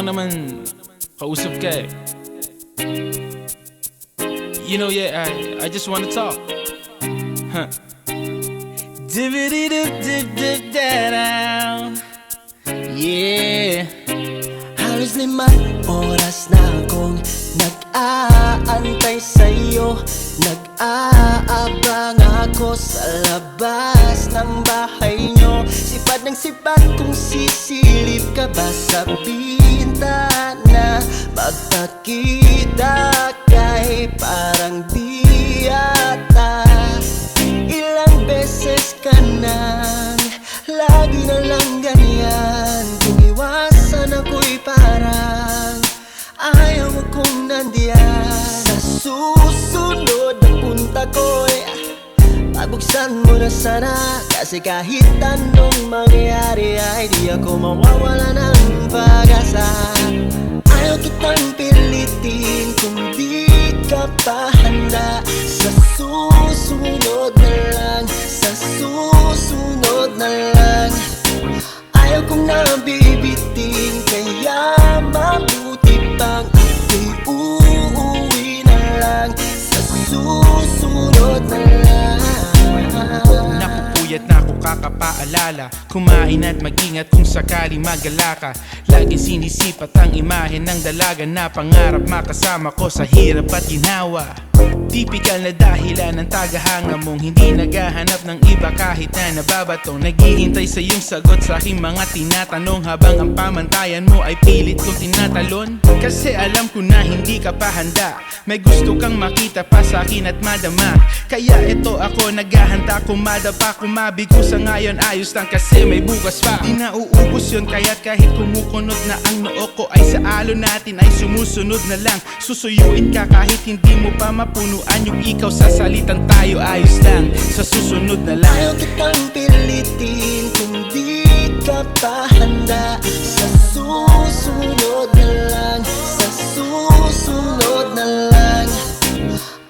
lang naman kausap ka eh. You know, yeah, I just wanna talk. Huh. Dibbidi-dip-dip-dip-da-down. Yeah. Halos 5 oras na akong nag-aantay sa'yo. Nag-aabang ako sa labas ng bahay nyo. Sipad ng sipad kung sisilip ka ba sa bintana. Pagkakita kay parang di yata. Ilang beses ka nang lagi na lang ganyan. Kung iwasan ako'y parang ayaw akong nandiyan. Sa susunod na punta ko'y pabuksan mo na sana. Kasi kahit anong mangyari ay di ako mawawala ng pag-asa. Ayaw kitang pilitin kung di ka pa handa. Sa susunod na lang, sa susunod na lang. Ayaw kong nabibitin, kaya mabuti pang ako'y uuwi na lang. Sa susunod na lang. Nakupuyat na ako kakapaalala. Kumain at mag-ingat kung sakali magala ka. Lagi sinisipat ang imahe ng dalaga na pangarap makasama ko sa hirap at ginhawa. Tipikal na dahilan ng tagahanga mong hindi naghahanap ng iba kahit na nababatong. Naghihintay sa iyong sagot sa aking mga tinatanong habang ang pamantayan mo ay pilit kong tinatalon. Kasi alam ko na hindi ka pa handa. May gusto kang makita pa sa akin at madama. Kaya ito ako naghahanda, kumadapa, kumabigo sa ngayon. Ayos lang kasi may bukas pa. Di na uubos yun kaya't kahit kumukunod na ang noo ko ay sa alon natin ay sumusunod na lang. Susuyuin ka kahit hindi mo pa mapunuan yung ikaw sa salitan tayo. Ayos lang, sa susunod na lang. Ayaw kitang pilitin kung di ka pa handa. Sa susunod na lang, sa susunod na lang.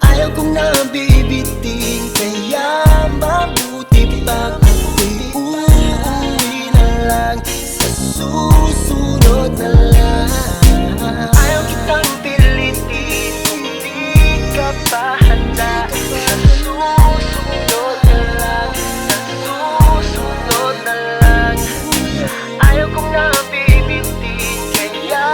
Ayaw kong nabibitin, kaya mabuti pang ako'y uuwi na lang. Sa susunod na lang. Ayaw kitang pilitin kung di ka pa handa. Sa susunod na lang, sa susunod na lang. Ayaw kong nabibitin, kaya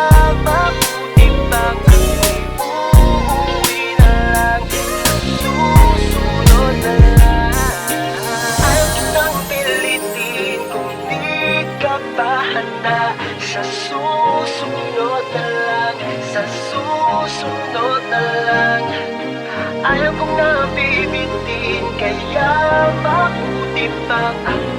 mabuti pang ako'y uuwi na lang. Sa susunod na lang. Ayaw kitang pilitin kung di ka pa handa. Sa susunod na lang, sa susunod na lang. Ayaw kong nabibitin, kaya mabuti pang ako